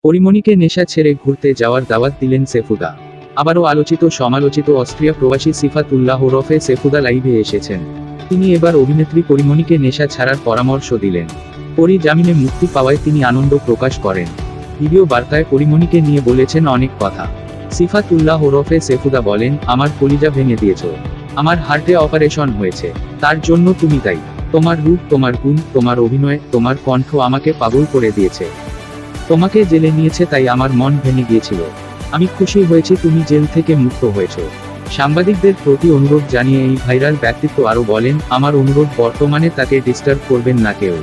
পরিমণিকে নেশা ছেড়ে ঘুরতে যাওয়ার দাওয়াত দিলেন সেফুদা। আবারও আলোচিত সমালোচিত অস্ট্রিয়া প্রবাসী সিফাতুল্লাহ ওরফে সেফুদা লাইভে এসেছেন। তিনি এবার অভিনেত্রী পরিমণিকে নেশা ছাড়ার পরামর্শ দিলেন। পরি জামিনে মুক্তি পাওয়ায় তিনি আনন্দ প্রকাশ করেন। ভিডিও বার্তায় পরিমণিকে নিয়ে বলেছেন অনেক কথা। সিফাতুল্লাহ ওরফে সেফুদা বলেন, আমার কলিজা ভেঙে দিয়েছ। আমার হার্টে অপারেশন হয়েছে, তার জন্য তুমি দায়ী। তোমার রূপ, তোমার গুণ, তোমার অভিনয়, তোমার কণ্ঠ আমাকে পাগল করে দিয়েছে। তোমাকে জেলে নিয়েছে তাই আমার মন ভেঙে গিয়েছিল। আমি খুশি হয়েছি তুমি জেল থেকে মুক্ত হয়েছ। সাংবাদিকদের প্রতি অনুরোধ জানিয়ে এই ভাইরাল ব্যক্তিত্ব আরও বলেন, আমার অনুরোধ, বর্তমানে তাকে ডিস্টার্ব করবেন না কেউ।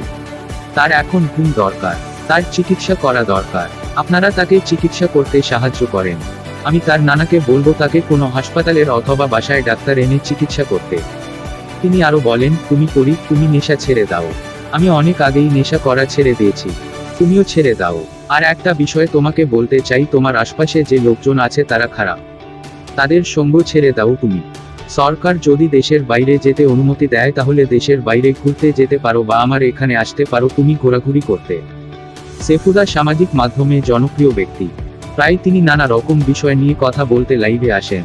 তার এখন ঘুম দরকার, তার চিকিৎসা করা দরকার। আপনারা তাকে চিকিৎসা করতে সাহায্য করেন। আমি তার নানাকে বলবো তাকে কোনো হাসপাতালের অথবা বাসায় ডাক্তার এনে চিকিৎসা করতে। তিনি আরও বলেন, তুমি নেশা ছেড়ে দাও। আমি অনেক আগেই নেশা করা ছেড়ে দিয়েছি, তুমিও ছেড়ে দাও। আর একটা বিষয় তোমাকে বলতে চাই, তোমার আশপাশে যে লোকজন আছে তারা খারাপ, তাদের সঙ্গ ছেড়ে দাও তুমি। সরকার যদি দেশের বাইরে যেতে অনুমতি দেয় তাহলে দেশের বাইরে ঘুরতে যেতে পারো বা আমার এখানে আসতে পারো তুমি ঘোরাঘুরি করতে। সেফুদা সামাজিক মাধ্যমে জনপ্রিয় ব্যক্তি। প্রায় তিনি নানা রকম বিষয় নিয়ে কথা বলতে লাইভে আসেন।